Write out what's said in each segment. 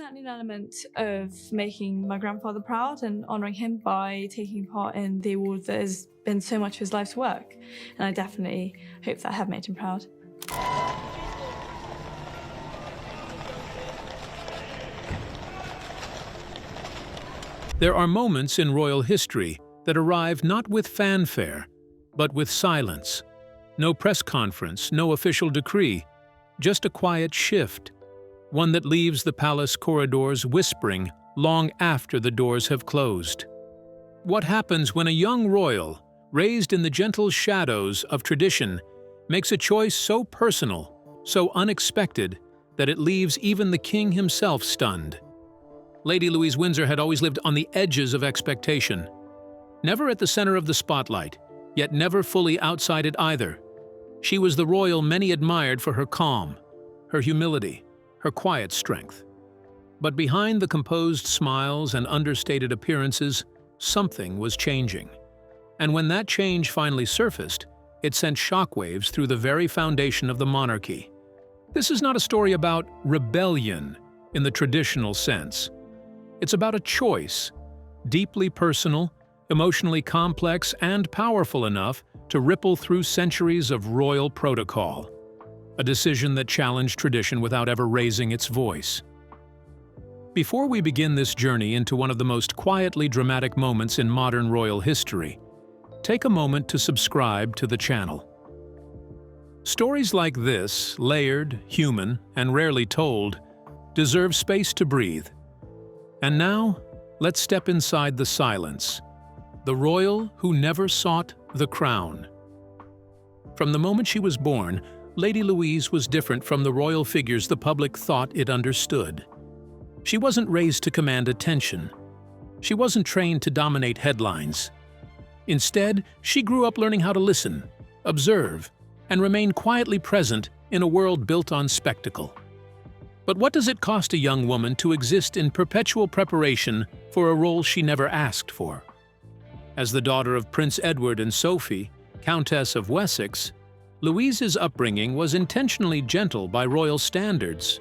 certainly an element of making my grandfather proud and honouring him by taking part in the award that has been so much of his life's work. And I definitely hope that I have made him proud. There are moments in royal history that arrive not with fanfare, but with silence. No press conference, no official decree, just a quiet shift, one that leaves the palace corridors whispering long after the doors have closed. What happens when a young royal, raised in the gentle shadows of tradition, makes a choice so personal, so unexpected, that it leaves even the king himself stunned? Lady Louise Windsor had always lived on the edges of expectation. Never at the center of the spotlight, yet never fully outside it either. She was the royal many admired for her calm, her humility, her quiet strength. But behind the composed smiles and understated appearances, something was changing. And when that change finally surfaced, it sent shockwaves through the very foundation of the monarchy. This is not a story about rebellion in the traditional sense. It's about a choice, deeply personal, emotionally complex, and powerful enough to ripple through centuries of royal protocol. A decision that challenged tradition without ever raising its voice. Before we begin this journey into one of the most quietly dramatic moments in modern royal history, take a moment to subscribe to the channel. Stories like this, layered, human, and rarely told, deserve space to breathe. And now, let's step inside the silence. The royal who never sought the crown. From the moment she was born, Lady Louise was different from the royal figures the public thought it understood. She wasn't raised to command attention. She wasn't trained to dominate headlines. Instead, she grew up learning how to listen, observe, and remain quietly present in a world built on spectacle. But what does it cost a young woman to exist in perpetual preparation for a role she never asked for? As the daughter of Prince Edward and Sophie, Countess of Wessex, Louise's upbringing was intentionally gentle by royal standards.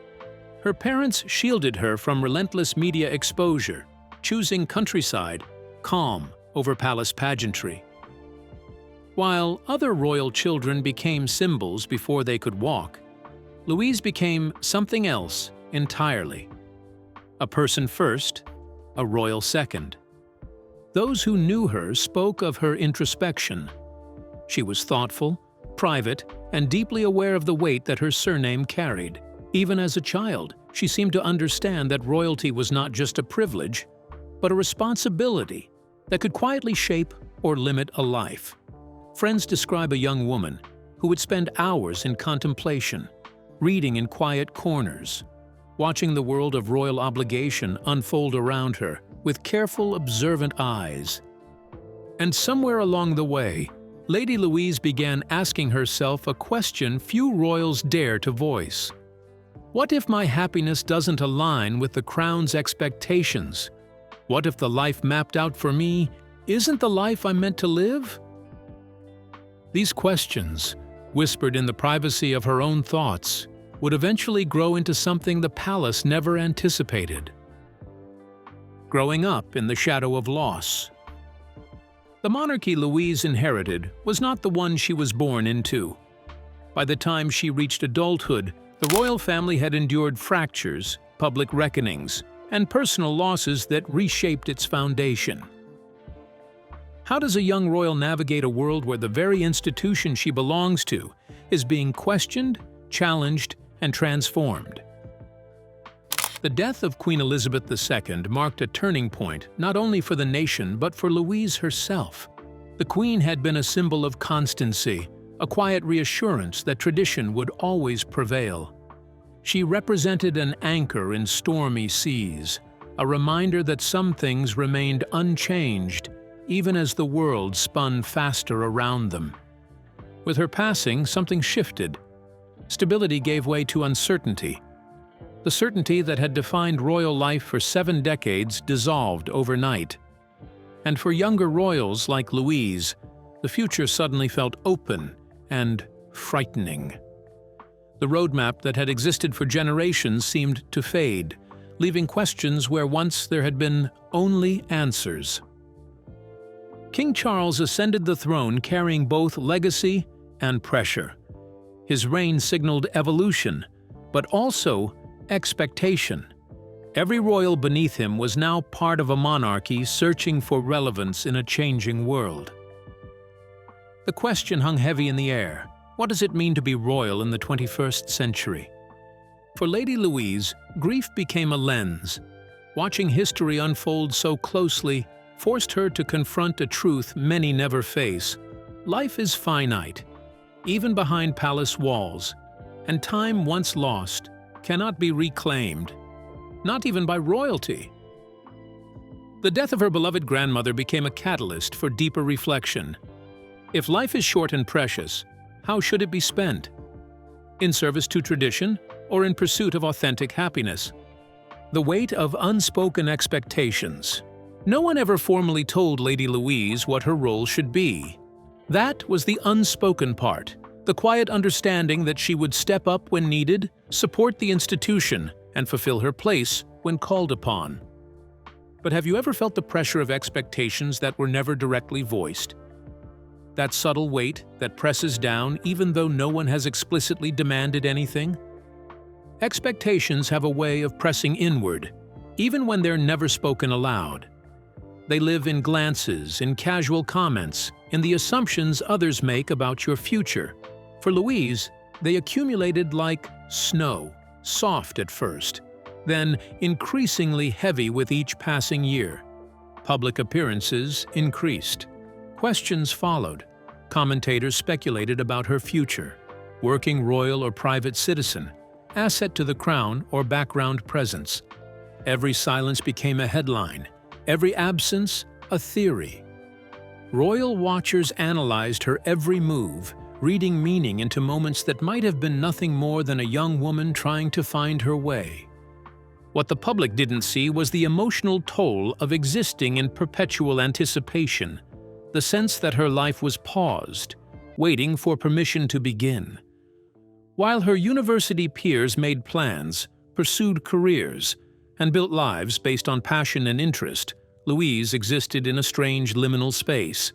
Her parents shielded her from relentless media exposure, choosing countryside, calm over palace pageantry. While other royal children became symbols before they could walk, Louise became something else entirely. A person first, a royal second. Those who knew her spoke of her introspection. She was thoughtful, private, and deeply aware of the weight that her surname carried. Even as a child, she seemed to understand that royalty was not just a privilege, but a responsibility that could quietly shape or limit a life. Friends describe a young woman who would spend hours in contemplation, reading in quiet corners, watching the world of royal obligation unfold around her with careful, observant eyes. And somewhere along the way, Lady Louise began asking herself a question few royals dare to voice. What if my happiness doesn't align with the crown's expectations? What if the life mapped out for me isn't the life I'm meant to live? These questions, whispered in the privacy of her own thoughts, would eventually grow into something the palace never anticipated. Growing up in the shadow of loss. The monarchy Louise inherited was not the one she was born into. By the time she reached adulthood, the royal family had endured fractures, public reckonings, and personal losses that reshaped its foundation. How does a young royal navigate a world where the very institution she belongs to is being questioned, challenged, and transformed? The death of Queen Elizabeth II marked a turning point not only for the nation but for Louise herself. The Queen had been a symbol of constancy, a quiet reassurance that tradition would always prevail. She represented an anchor in stormy seas, a reminder that some things remained unchanged even as the world spun faster around them. With her passing, something shifted. Stability gave way to uncertainty. The certainty that had defined royal life for 7 decades dissolved overnight. And for younger royals like Louise, the future suddenly felt open and frightening. The roadmap that had existed for generations seemed to fade, leaving questions where once there had been only answers. King Charles ascended the throne carrying both legacy and pressure. His reign signaled evolution, but also expectation. Every royal beneath him was now part of a monarchy searching for relevance in a changing world. The question hung heavy in the air. What does it mean to be royal in the 21st century? For Lady Louise, grief became a lens. Watching history unfold so closely forced her to confront a truth many never face. Life is finite, even behind palace walls, and time once lost cannot be reclaimed, not even by royalty. The death of her beloved grandmother became a catalyst for deeper reflection. If life is short and precious, how should it be spent? In service to tradition or in pursuit of authentic happiness? The weight of unspoken expectations. No one ever formally told Lady Louise what her role should be. That was the unspoken part, the quiet understanding that she would step up when needed, support the institution, and fulfill her place when called upon. But have you ever felt the pressure of expectations that were never directly voiced? That subtle weight that presses down even though no one has explicitly demanded anything? Expectations have a way of pressing inward, even when they're never spoken aloud. They live in glances, in casual comments, in the assumptions others make about your future. For Louise, they accumulated like snow, soft at first, then increasingly heavy with each passing year. Public appearances increased. Questions followed. Commentators speculated about her future, working royal or private citizen, asset to the crown or background presence. Every silence became a headline, every absence a theory. Royal watchers analyzed her every move, reading meaning into moments that might have been nothing more than a young woman trying to find her way. What the public didn't see was the emotional toll of existing in perpetual anticipation, the sense that her life was paused, waiting for permission to begin. While her university peers made plans, pursued careers, and built lives based on passion and interest, Louise existed in a strange liminal space.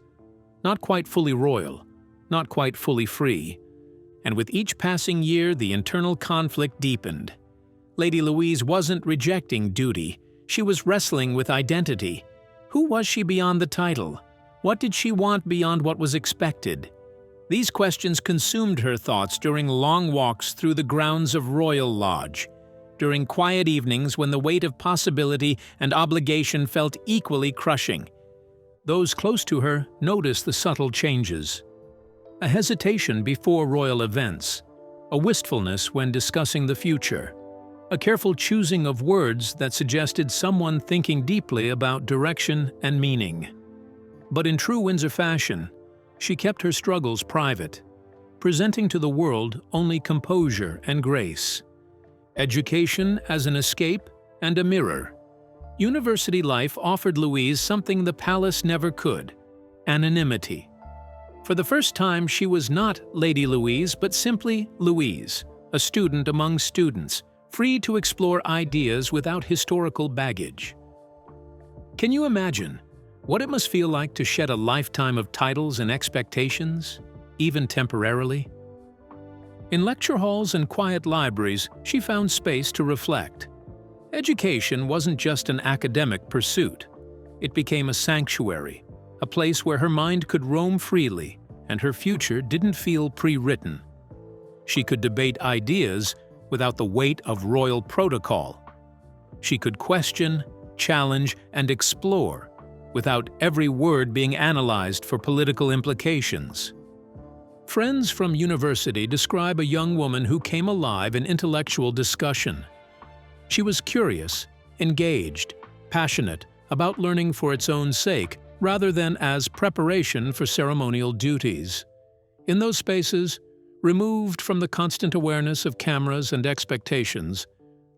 Not quite fully royal, not quite fully free. And with each passing year, the internal conflict deepened. Lady Louise wasn't rejecting duty, she was wrestling with identity. Who was she beyond the title? What did she want beyond what was expected? These questions consumed her thoughts during long walks through the grounds of Royal Lodge, during quiet evenings when the weight of possibility and obligation felt equally crushing. Those close to her noticed the subtle changes. A hesitation before royal events, a wistfulness when discussing the future, a careful choosing of words that suggested someone thinking deeply about direction and meaning. But in true Windsor fashion, she kept her struggles private, presenting to the world only composure and grace. Education as an escape and a mirror. University life offered Louise something the palace never could: anonymity. For the first time, she was not Lady Louise, but simply Louise, a student among students, free to explore ideas without historical baggage. Can you imagine what it must feel like to shed a lifetime of titles and expectations, even temporarily? In lecture halls and quiet libraries, she found space to reflect. Education wasn't just an academic pursuit. It became a sanctuary, a place where her mind could roam freely and her future didn't feel pre-written. She could debate ideas without the weight of royal protocol. She could question, challenge, and explore without every word being analyzed for political implications. Friends from university describe a young woman who came alive in intellectual discussion. She was curious, engaged, passionate about learning for its own sake rather than as preparation for ceremonial duties. In those spaces, removed from the constant awareness of cameras and expectations,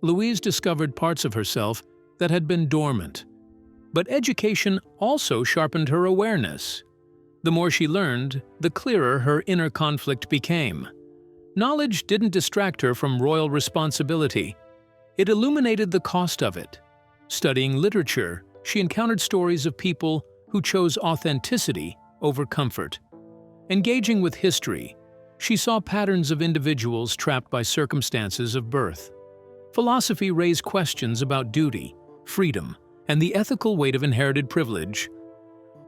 Louise discovered parts of herself that had been dormant. But education also sharpened her awareness. The more she learned, the clearer her inner conflict became. Knowledge didn't distract her from royal responsibility. It illuminated the cost of it. Studying literature, she encountered stories of people who chose authenticity over comfort. Engaging with history, she saw patterns of individuals trapped by circumstances of birth. Philosophy raised questions about duty, freedom, and the ethical weight of inherited privilege.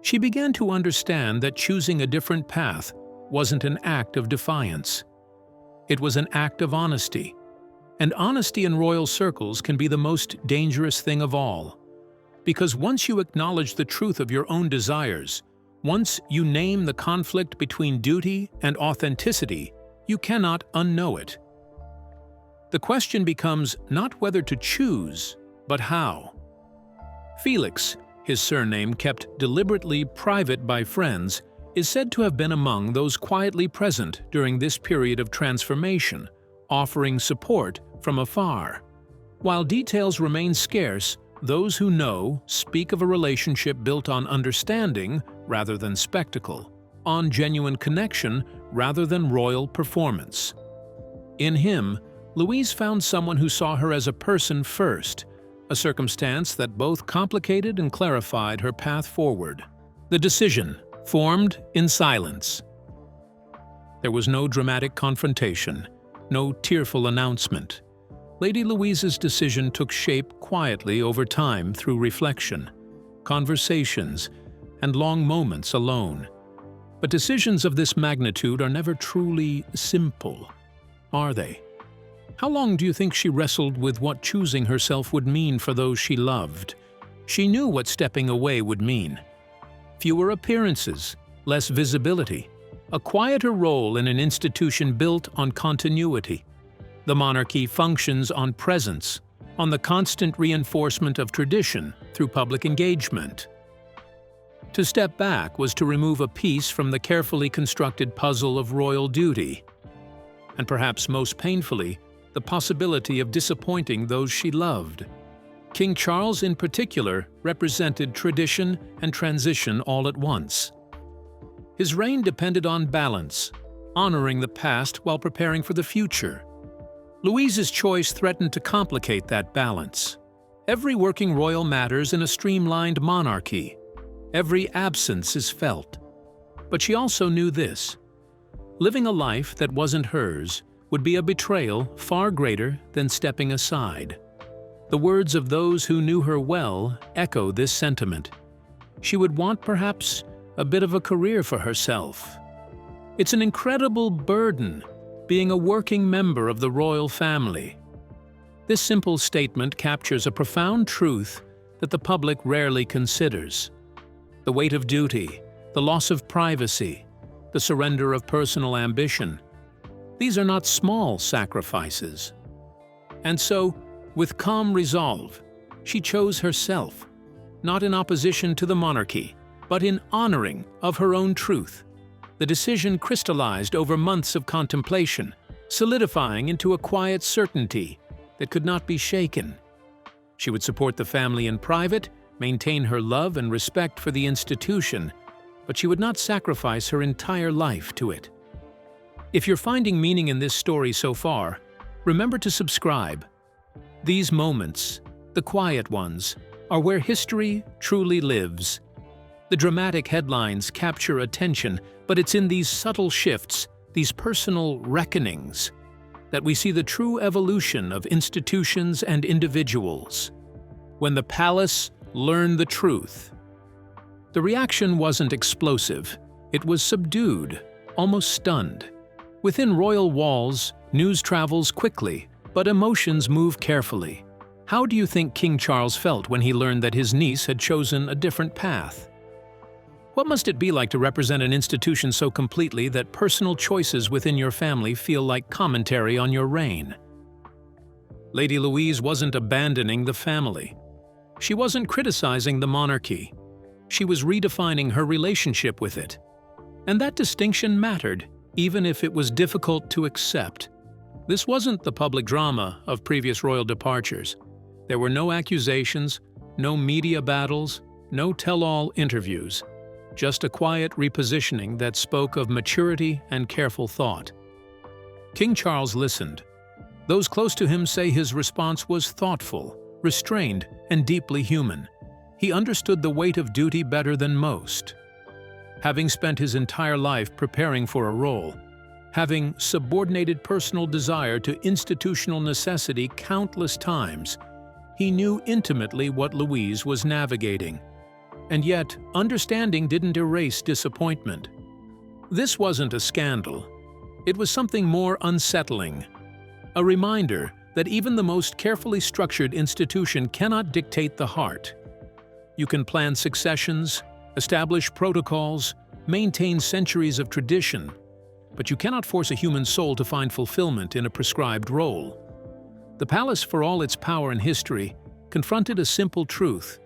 She began to understand that choosing a different path wasn't an act of defiance. It was an act of honesty. And honesty in royal circles can be the most dangerous thing of all. Because once you acknowledge the truth of your own desires, once you name the conflict between duty and authenticity, you cannot unknow it. The question becomes not whether to choose, but how. Felix, his surname kept deliberately private by friends, is said to have been among those quietly present during this period of transformation, offering support from afar. While details remain scarce, those who know speak of a relationship built on understanding rather than spectacle, on genuine connection rather than royal performance. In him, Louise found someone who saw her as a person first, a circumstance that both complicated and clarified her path forward. The decision, formed in silence. There was no dramatic confrontation, no tearful announcement. Lady Louise's decision took shape quietly over time through reflection, conversations, and long moments alone. But decisions of this magnitude are never truly simple, are they? How long do you think she wrestled with what choosing herself would mean for those she loved? She knew what stepping away would mean. Fewer appearances, less visibility, a quieter role in an institution built on continuity. The monarchy functions on presence, on the constant reinforcement of tradition through public engagement. To step back was to remove a piece from the carefully constructed puzzle of royal duty, and perhaps most painfully, the possibility of disappointing those she loved. King Charles in particular represented tradition and transition all at once. His reign depended on balance, honoring the past while preparing for the future. Louise's choice threatened to complicate that balance. Every working royal matters in a streamlined monarchy. Every absence is felt. But she also knew this: living a life that wasn't hers would be a betrayal far greater than stepping aside. The words of those who knew her well echo this sentiment. She would want perhaps a bit of a career for herself. It's an incredible burden, being a working member of the royal family. This simple statement captures a profound truth that the public rarely considers. The weight of duty, the loss of privacy, the surrender of personal ambition. These are not small sacrifices. And so, with calm resolve, she chose herself, not in opposition to the monarchy, but in honoring of her own truth. The decision crystallized over months of contemplation, solidifying into a quiet certainty that could not be shaken. She would support the family in private, maintain her love and respect for the institution, but she would not sacrifice her entire life to it. If you're finding meaning in this story so far, remember to subscribe. These moments, the quiet ones, are where history truly lives. The dramatic headlines capture attention, but it's in these subtle shifts, these personal reckonings, that we see the true evolution of institutions and individuals. When the palace learned the truth, the reaction wasn't explosive. It was subdued, almost stunned. Within royal walls, news travels quickly, but emotions move carefully. How do you think King Charles felt when he learned that his niece had chosen a different path? What must it be like to represent an institution so completely that personal choices within your family feel like commentary on your reign? Lady Louise wasn't abandoning the family. She wasn't criticizing the monarchy. She was redefining her relationship with it. And that distinction mattered, even if it was difficult to accept. This wasn't the public drama of previous royal departures. There were no accusations, no media battles, no tell-all interviews. Just a quiet repositioning that spoke of maturity and careful thought. King Charles listened. Those close to him say his response was thoughtful, restrained, and deeply human. He understood the weight of duty better than most. Having spent his entire life preparing for a role, having subordinated personal desire to institutional necessity countless times, he knew intimately what Louise was navigating. And yet, understanding didn't erase disappointment. This wasn't a scandal. It was something more unsettling. A reminder that even the most carefully structured institution cannot dictate the heart. You can plan successions, establish protocols, maintain centuries of tradition, but you cannot force a human soul to find fulfillment in a prescribed role. The palace, for all its power and history, confronted a simple truth: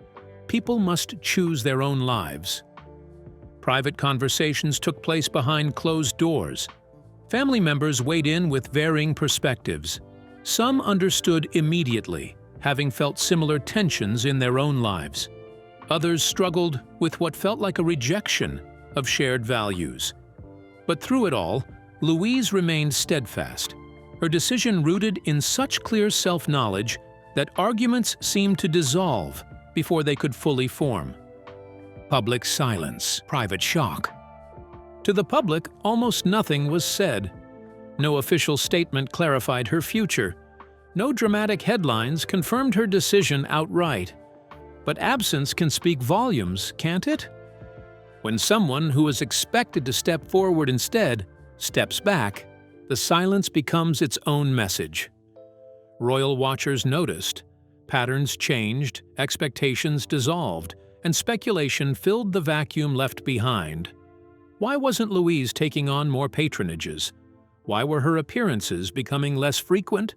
people must choose their own lives. Private conversations took place behind closed doors. Family members weighed in with varying perspectives. Some understood immediately, having felt similar tensions in their own lives. Others struggled with what felt like a rejection of shared values. But through it all, Louise remained steadfast, her decision rooted in such clear self-knowledge that arguments seemed to dissolve before they could fully form. Public silence, private shock. To the public, almost nothing was said. No official statement clarified her future. No dramatic headlines confirmed her decision outright. But absence can speak volumes, can't it? When someone who is expected to step forward instead steps back, the silence becomes its own message. Royal watchers noticed. Patterns changed, expectations dissolved, and speculation filled the vacuum left behind. Why wasn't Louise taking on more patronages? Why were her appearances becoming less frequent?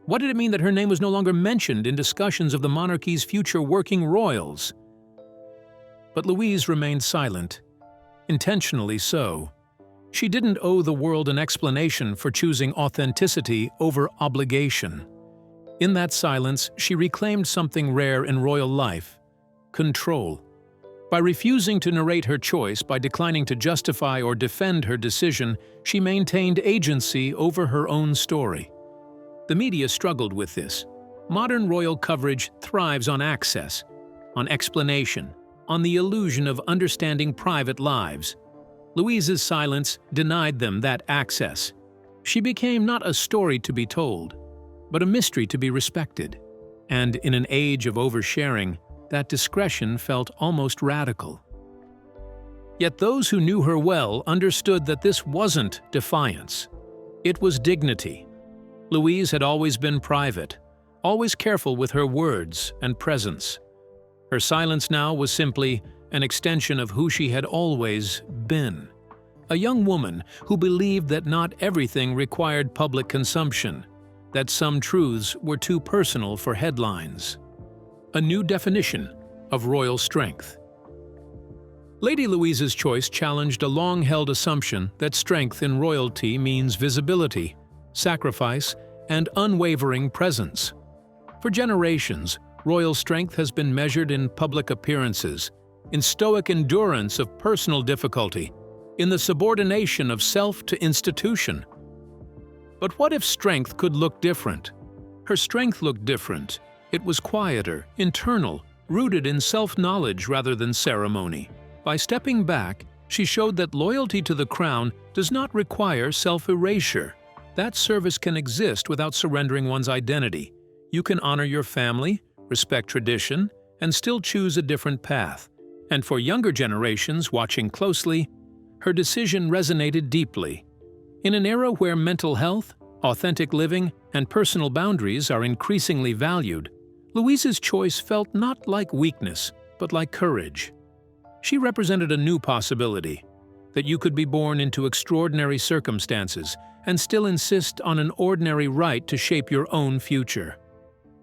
What did it mean that her name was no longer mentioned in discussions of the monarchy's future working royals? But Louise remained silent, intentionally so. She didn't owe the world an explanation for choosing authenticity over obligation. In that silence, she reclaimed something rare in royal life: control. By refusing to narrate her choice, by declining to justify or defend her decision, she maintained agency over her own story. The media struggled with this. Modern royal coverage thrives on access, on explanation, on the illusion of understanding private lives. Louise's silence denied them that access. She became not a story to be told, but a mystery to be respected. And in an age of oversharing, that discretion felt almost radical. Yet those who knew her well understood that this wasn't defiance. It was dignity. Louise had always been private, always careful with her words and presence. Her silence now was simply an extension of who she had always been. A young woman who believed that not everything required public consumption, that some truths were too personal for headlines. A new definition of royal strength. Lady Louise's choice challenged a long-held assumption that strength in royalty means visibility, sacrifice, and unwavering presence. For generations, royal strength has been measured in public appearances, in stoic endurance of personal difficulty, in the subordination of self to institution. But what if strength could look different? Her strength looked different. It was quieter, internal, rooted in self-knowledge rather than ceremony. By stepping back, she showed that loyalty to the crown does not require self-erasure. That service can exist without surrendering one's identity. You can honor your family, respect tradition, and still choose a different path. And for younger generations watching closely, her decision resonated deeply. In an era where mental health, authentic living, and personal boundaries are increasingly valued, Louise's choice felt not like weakness, but like courage. She represented a new possibility, that you could be born into extraordinary circumstances and still insist on an ordinary right to shape your own future.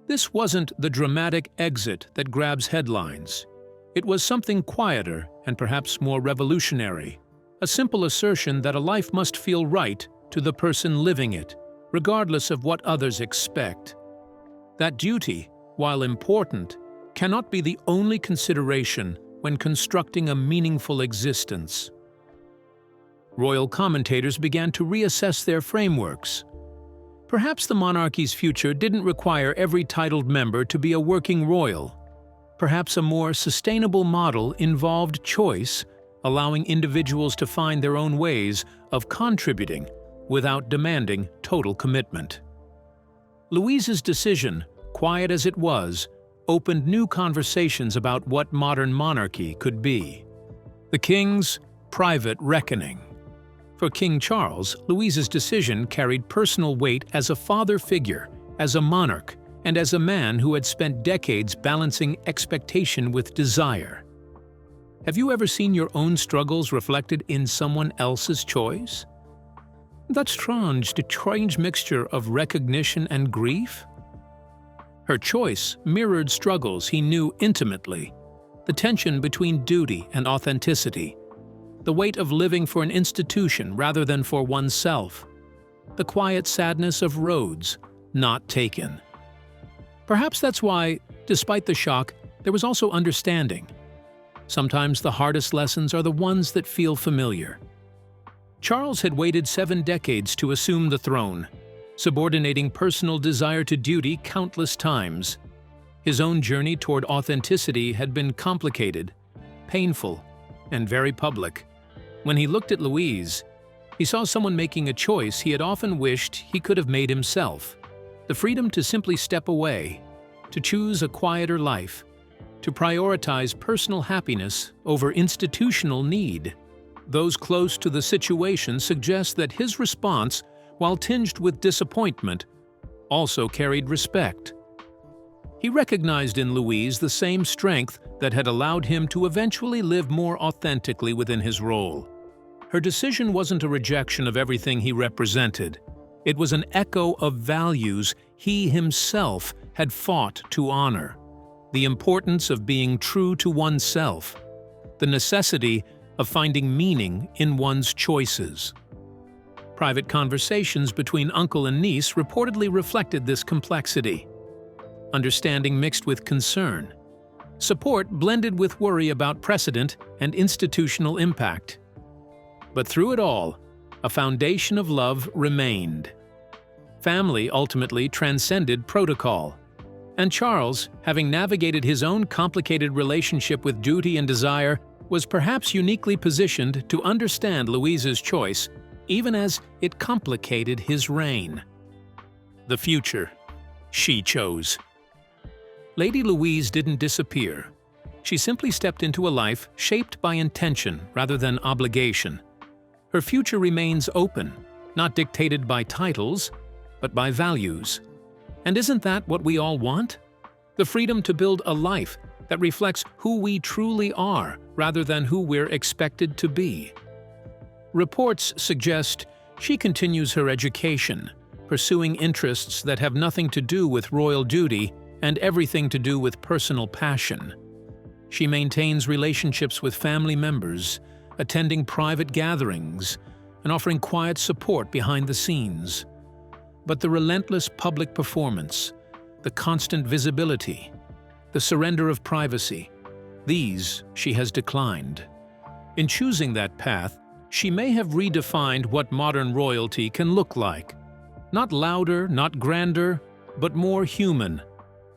This wasn't the dramatic exit that grabs headlines. It was something quieter and perhaps more revolutionary, a simple assertion that a life must feel right to the person living it, regardless of what others expect. That duty, while important, cannot be the only consideration when constructing a meaningful existence. Royal commentators began to reassess their frameworks. Perhaps the monarchy's future didn't require every titled member to be a working royal. Perhaps a more sustainable model involved choice, allowing individuals to find their own ways of contributing without demanding total commitment. Louise's decision, quiet as it was, opened new conversations about what modern monarchy could be. The king's private reckoning. For King Charles, Louise's decision carried personal weight as a father figure, as a monarch, and as a man who had spent decades balancing expectation with desire. Have you ever seen your own struggles reflected in someone else's choice? That strange mixture of recognition and grief? Her choice mirrored struggles he knew intimately, the tension between duty and authenticity, the weight of living for an institution rather than for oneself, the quiet sadness of roads not taken. Perhaps that's why, despite the shock, there was also understanding. Sometimes the hardest lessons are the ones that feel familiar. Charles had waited 7 decades to assume the throne, subordinating personal desire to duty countless times. His own journey toward authenticity had been complicated, painful, and very public. When he looked at Louise, he saw someone making a choice he had often wished he could have made himself. The freedom to simply step away, to choose a quieter life, to prioritize personal happiness over institutional need. Those close to the situation suggest that his response, while tinged with disappointment, also carried respect. He recognized in Louise the same strength that had allowed him to eventually live more authentically within his role. Her decision wasn't a rejection of everything he represented. It was an echo of values he himself had fought to honor. The importance of being true to oneself, the necessity of finding meaning in one's choices. Private conversations between uncle and niece reportedly reflected this complexity. Understanding mixed with concern. Support blended with worry about precedent and institutional impact. But through it all, a foundation of love remained. Family ultimately transcended protocol. And Charles, having navigated his own complicated relationship with duty and desire, was perhaps uniquely positioned to understand Louise's choice, even as it complicated his reign. The future she chose. Lady Louise didn't disappear. She simply stepped into a life shaped by intention rather than obligation. Her future remains open, not dictated by titles, but by values. And isn't that what we all want? The freedom to build a life that reflects who we truly are rather than who we're expected to be. Reports suggest she continues her education, pursuing interests that have nothing to do with royal duty and everything to do with personal passion. She maintains relationships with family members, attending private gatherings, and offering quiet support behind the scenes. But the relentless public performance, the constant visibility, the surrender of privacy, these she has declined. In choosing that path, she may have redefined what modern royalty can look like. Not louder, not grander, but more human.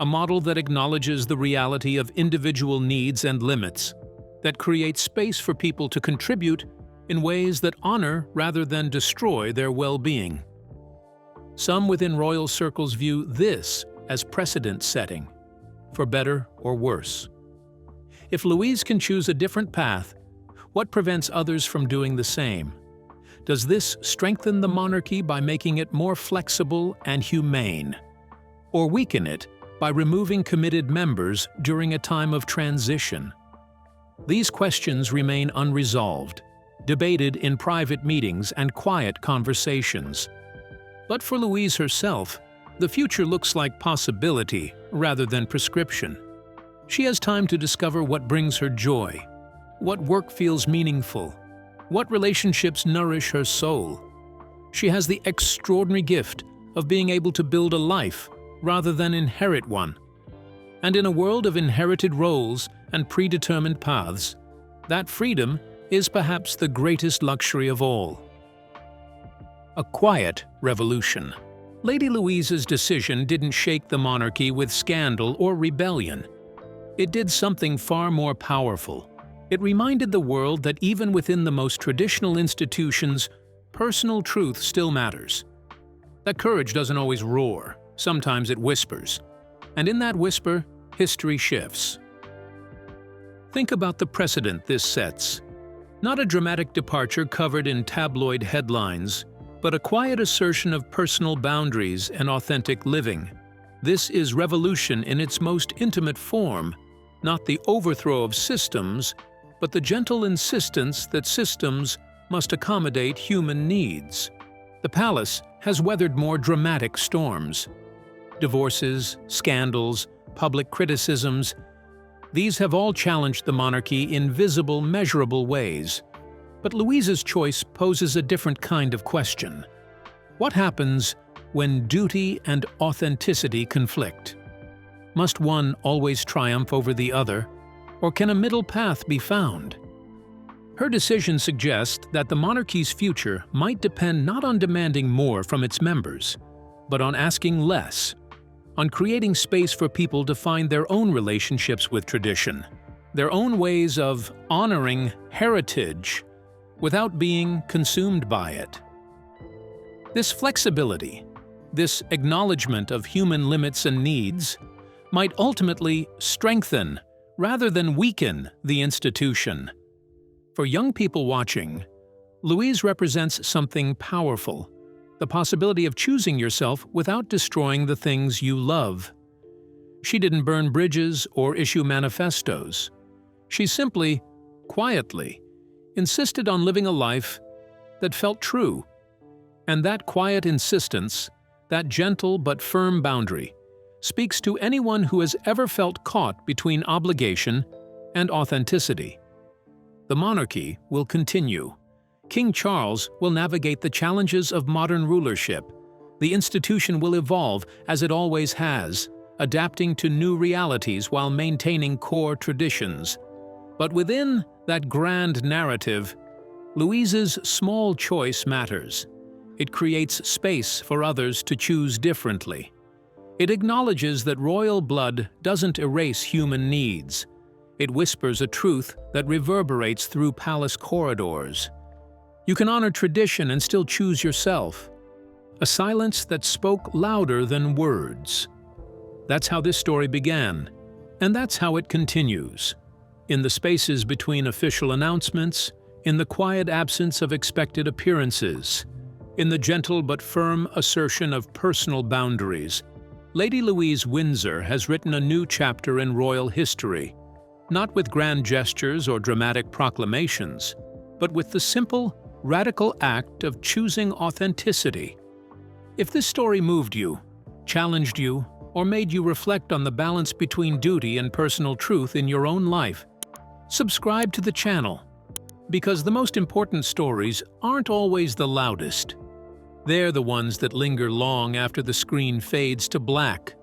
A model that acknowledges the reality of individual needs and limits, that creates space for people to contribute in ways that honor rather than destroy their well-being. Some within royal circles view this as precedent-setting, for better or worse. If Louise can choose a different path, what prevents others from doing the same? Does this strengthen the monarchy by making it more flexible and humane? Or weaken it by removing committed members during a time of transition? These questions remain unresolved, debated in private meetings and quiet conversations. But for Louise herself, the future looks like possibility rather than prescription. She has time to discover what brings her joy, what work feels meaningful, what relationships nourish her soul. She has the extraordinary gift of being able to build a life rather than inherit one. And in a world of inherited roles and predetermined paths, that freedom is perhaps the greatest luxury of all. A quiet revolution. Lady Louise's decision didn't shake the monarchy with scandal or rebellion. It did something far more powerful. It reminded the world that even within the most traditional institutions, personal truth still matters. That courage doesn't always roar, sometimes it whispers. And in that whisper, history shifts. Think about the precedent this sets. Not a dramatic departure covered in tabloid headlines, but a quiet assertion of personal boundaries and authentic living. This is revolution in its most intimate form, not the overthrow of systems, but the gentle insistence that systems must accommodate human needs. The palace has weathered more dramatic storms. Divorces, scandals, public criticisms, these have all challenged the monarchy in visible, measurable ways. But Louise's choice poses a different kind of question. What happens when duty and authenticity conflict? Must one always triumph over the other, or can a middle path be found? Her decision suggests that the monarchy's future might depend not on demanding more from its members, but on asking less, on creating space for people to find their own relationships with tradition, their own ways of honoring heritage without being consumed by it. This flexibility, this acknowledgement of human limits and needs, might ultimately strengthen rather than weaken the institution. For young people watching, Louise represents something powerful, the possibility of choosing yourself without destroying the things you love. She didn't burn bridges or issue manifestos. She simply, quietly, insisted on living a life that felt true. And that quiet insistence, that gentle but firm boundary, speaks to anyone who has ever felt caught between obligation and authenticity. The monarchy will continue. King Charles will navigate the challenges of modern rulership. The institution will evolve as it always has, adapting to new realities while maintaining core traditions. But within that grand narrative, Louise's small choice matters. It creates space for others to choose differently. It acknowledges that royal blood doesn't erase human needs. It whispers a truth that reverberates through palace corridors. You can honor tradition and still choose yourself. A silence that spoke louder than words. That's how this story began, and that's how it continues. In the spaces between official announcements, in the quiet absence of expected appearances, in the gentle but firm assertion of personal boundaries, Lady Louise Windsor has written a new chapter in royal history, not with grand gestures or dramatic proclamations, but with the simple, radical act of choosing authenticity. If this story moved you, challenged you, or made you reflect on the balance between duty and personal truth in your own life, subscribe to the channel, because the most important stories aren't always the loudest. They're the ones that linger long after the screen fades to black,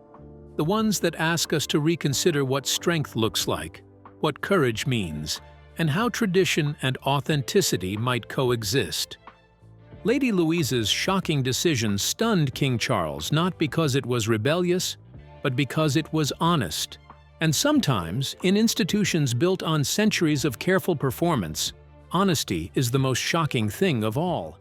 the ones that ask us to reconsider what strength looks like, what courage means, and how tradition and authenticity might coexist. Lady Louise's shocking decision stunned King Charles not because it was rebellious, but because it was honest. And sometimes, in institutions built on centuries of careful performance, honesty is the most shocking thing of all.